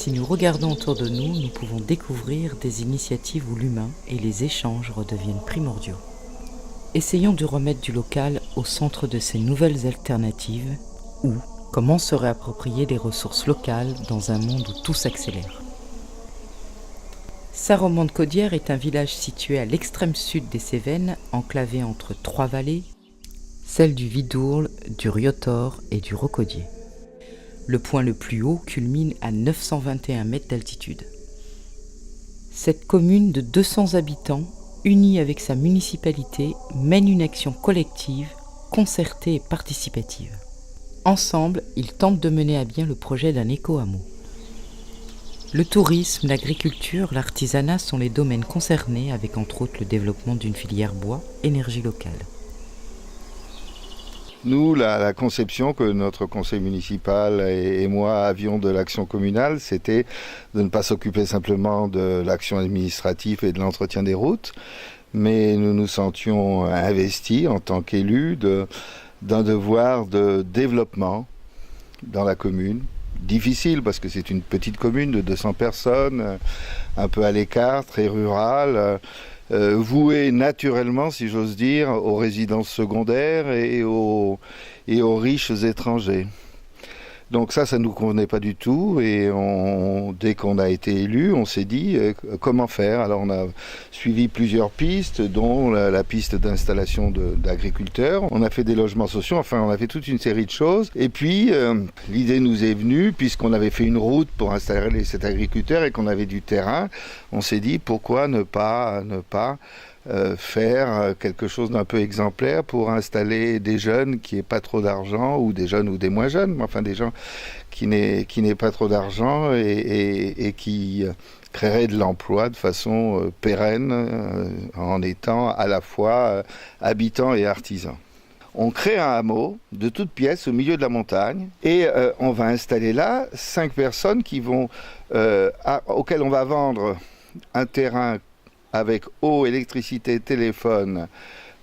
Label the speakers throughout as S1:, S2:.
S1: Si nous regardons autour de nous, nous pouvons découvrir des initiatives où l'humain et les échanges redeviennent primordiaux. Essayons de remettre du local au centre de ces nouvelles alternatives ou comment se réapproprier les ressources locales dans un monde où tout s'accélère. Sarreau-Montcaudière est un village situé à l'extrême sud des Cévennes, enclavé entre trois vallées, celles du Vidourle, du Riotor et du Rocaudier. Le point le plus haut culmine à 921 mètres d'altitude. Cette commune de 200 habitants, unie avec sa municipalité, mène une action collective, concertée et participative. Ensemble, ils tentent de mener à bien le projet d'un éco-hameau. Le tourisme, l'agriculture, l'artisanat sont les domaines concernés avec entre autres le développement d'une filière bois, énergie locale.
S2: Nous, la conception que notre conseil municipal et moi avions de l'action communale, c'était de ne pas s'occuper simplement de l'action administrative et de l'entretien des routes, mais nous nous sentions investis en tant qu'élus d'un devoir de développement dans la commune. Difficile parce que c'est une petite commune de 200 personnes, un peu à l'écart, très rurale, vouée naturellement, si j'ose dire, aux résidences secondaires et aux riches étrangers. Donc ça ne nous convenait pas du tout et dès qu'on a été élu, on s'est dit comment faire. Alors on a suivi plusieurs pistes, dont la piste d'installation d'agriculteurs. On a fait des logements sociaux, enfin on a fait toute une série de choses. Et puis l'idée nous est venue, puisqu'on avait fait une route pour installer cet agriculteur et qu'on avait du terrain, on s'est dit pourquoi ne pas faire quelque chose d'un peu exemplaire pour installer des jeunes qui n'aient pas trop d'argent, ou des jeunes ou des moins jeunes, mais enfin des gens qui n'aient pas trop d'argent et qui créeraient de l'emploi de façon pérenne en étant à la fois habitants et artisans. On crée un hameau de toutes pièces au milieu de la montagne et on va installer là 5 personnes auxquelles on va vendre un terrain avec eau, électricité, téléphone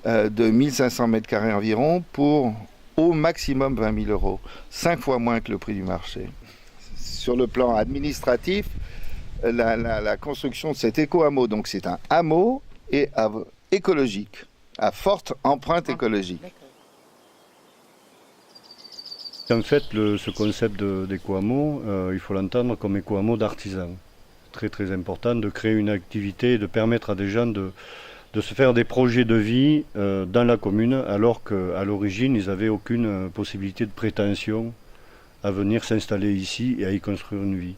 S2: de 1500 m² environ pour au maximum 20 000 euros, 5 fois moins que le prix du marché. Sur le plan administratif, la construction de cet éco-hameau, donc c'est un hameau écologique, à forte empreinte écologique.
S3: En fait, ce concept d'éco-hameau, il faut l'entendre comme éco-hameau d'artisans. Très très important de créer une activité et de permettre à des gens de se faire des projets de vie dans la commune, alors qu'à l'origine ils n'avaient aucune possibilité de prétention à venir s'installer ici et à y construire une vie.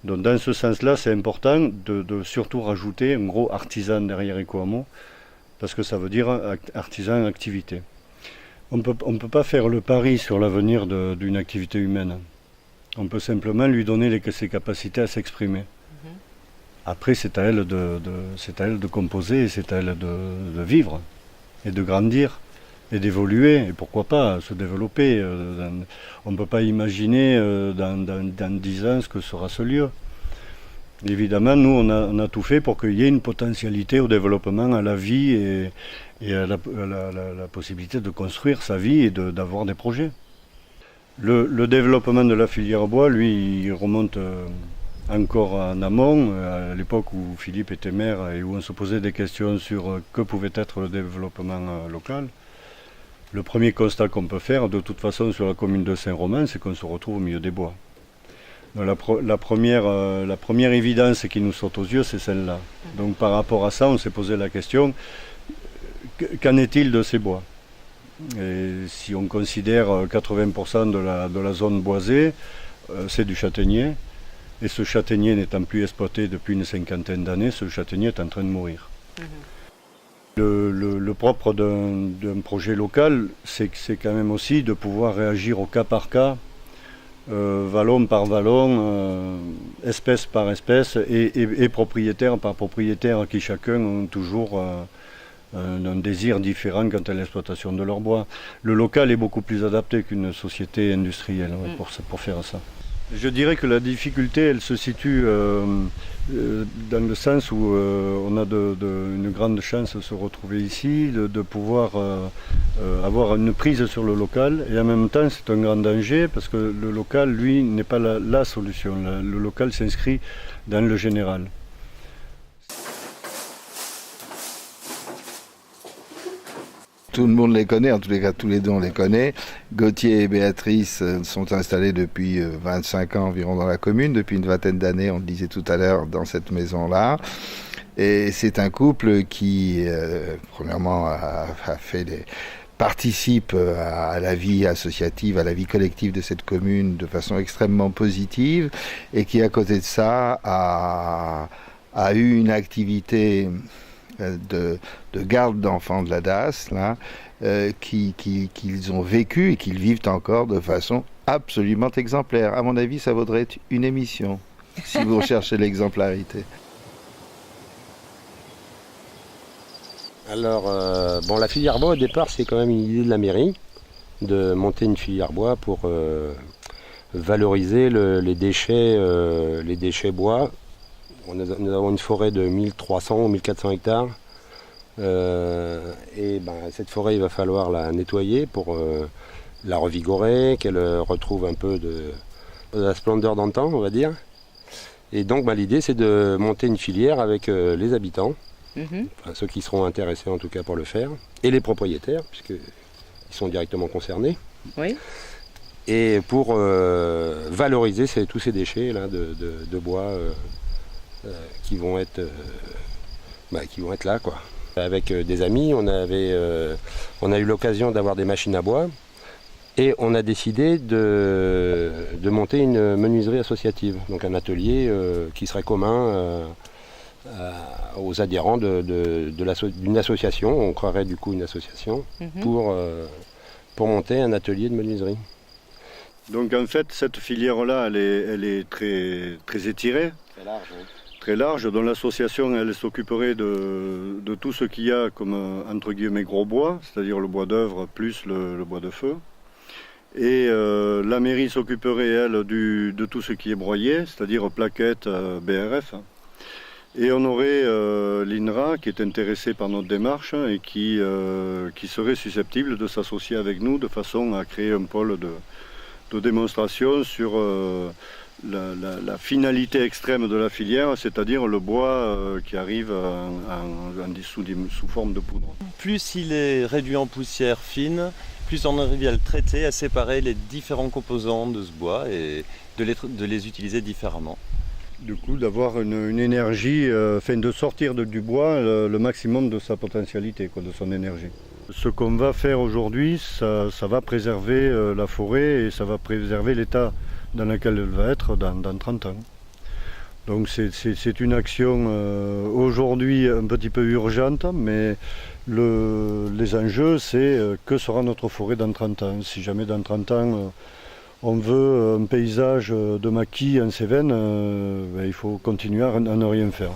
S3: Donc dans ce sens-là, c'est important de surtout rajouter un gros artisan derrière éco-hameau, parce que ça veut dire artisan activité. On peut pas faire le pari sur l'avenir d'une activité humaine. On peut simplement lui donner ses capacités à s'exprimer. Après, c'est à elle de composer, c'est à elle de vivre et de grandir et d'évoluer, et pourquoi pas se développer. On ne peut pas imaginer dans 10 ans ce que sera ce lieu. Évidemment, nous, on a tout fait pour qu'il y ait une potentialité au développement, à la vie et à la possibilité de construire sa vie et d'avoir des projets. Le développement de la filière bois, lui, il remonte encore en amont, à l'époque où Philippe était maire et où on se posait des questions sur que pouvait être le développement local. Le premier constat qu'on peut faire, de toute façon, sur la commune de Saint-Romain, c'est qu'on se retrouve au milieu des bois. Donc la première évidence qui nous saute aux yeux, c'est celle-là. Donc par rapport à ça, on s'est posé la question, qu'en est-il de ces bois ? Et si on considère 80% de la zone boisée, c'est du châtaignier. Et ce châtaignier n'étant plus exploité depuis une 50aine d'années, ce châtaignier est en train de mourir. Le propre d'un projet local, c'est quand même aussi de pouvoir réagir au cas par cas, vallon par vallon, espèce par espèce, et propriétaire par propriétaire, qui chacun ont toujours un désir différent quant à l'exploitation de leur bois. Le local est beaucoup plus adapté qu'une société industrielle pour faire ça. Je dirais que la difficulté, elle se situe dans le sens où on a une grande chance de se retrouver ici, de pouvoir avoir une prise sur le local, et en même temps c'est un grand danger parce que le local, lui, n'est pas la solution. Le local s'inscrit dans le général.
S2: Tout le monde les connaît, en tous les cas tous les deux on les connaît. Gauthier et Béatrice sont installés depuis 25 ans environ dans la commune, depuis une vingtaine d'années, on le disait tout à l'heure, dans cette maison-là. Et c'est un couple qui, premièrement, participe à la vie associative, à la vie collective de cette commune de façon extrêmement positive, et qui, à côté de ça, a eu une activité de garde d'enfants de la DAS, là, qu'ils ont vécu et qu'ils vivent encore de façon absolument exemplaire. À mon avis, ça vaudrait une émission, si vous recherchez l'exemplarité.
S4: Alors, la filière bois, au départ, c'est quand même une idée de la mairie, de monter une filière bois pour valoriser les déchets bois. Nous avons une forêt de 1300 ou 1400 hectares. Cette forêt, il va falloir la nettoyer pour la revigorer, qu'elle retrouve un peu de la splendeur d'antan, on va dire. Et donc l'idée, c'est de monter une filière avec les habitants, enfin, ceux qui seront intéressés en tout cas pour le faire, et les propriétaires, puisqu'ils sont directement concernés.
S1: Oui.
S4: Et pour valoriser tous ces déchets là, de bois qui vont être là, quoi. Avec des amis, on a eu l'occasion d'avoir des machines à bois et on a décidé de monter une menuiserie associative, donc un atelier qui serait commun aux adhérents d'une association. On croirait du coup une association pour monter un atelier de menuiserie.
S3: Donc en fait, cette filière-là, elle est très, très étirée.
S4: Très large, oui.
S3: Très large, dont l'association elle s'occuperait de tout ce qu'il y a comme entre guillemets gros bois, c'est-à-dire le bois d'œuvre plus le bois de feu. Et la mairie s'occuperait elle de tout ce qui est broyé, c'est-à-dire plaquettes, BRF. Et on aurait l'INRA qui est intéressée par notre démarche et qui serait susceptible de s'associer avec nous de façon à créer un pôle de démonstration sur la finalité extrême de la filière, c'est-à-dire le bois qui arrive sous forme de poudre.
S5: Plus il est réduit en poussière fine, plus on arrive à le traiter, à séparer les différents composants de ce bois et de les utiliser différemment.
S3: Du coup, d'avoir une énergie, de sortir du bois le maximum de sa potentialité, de son énergie. Ce qu'on va faire aujourd'hui, ça va préserver la forêt et ça va préserver l'état dans lequel elle va être dans 30 ans. Donc c'est une action aujourd'hui un petit peu urgente, mais les enjeux, c'est que sera notre forêt dans 30 ans. Si jamais dans 30 ans, on veut un paysage de maquis en Cévennes, il faut continuer à ne rien faire.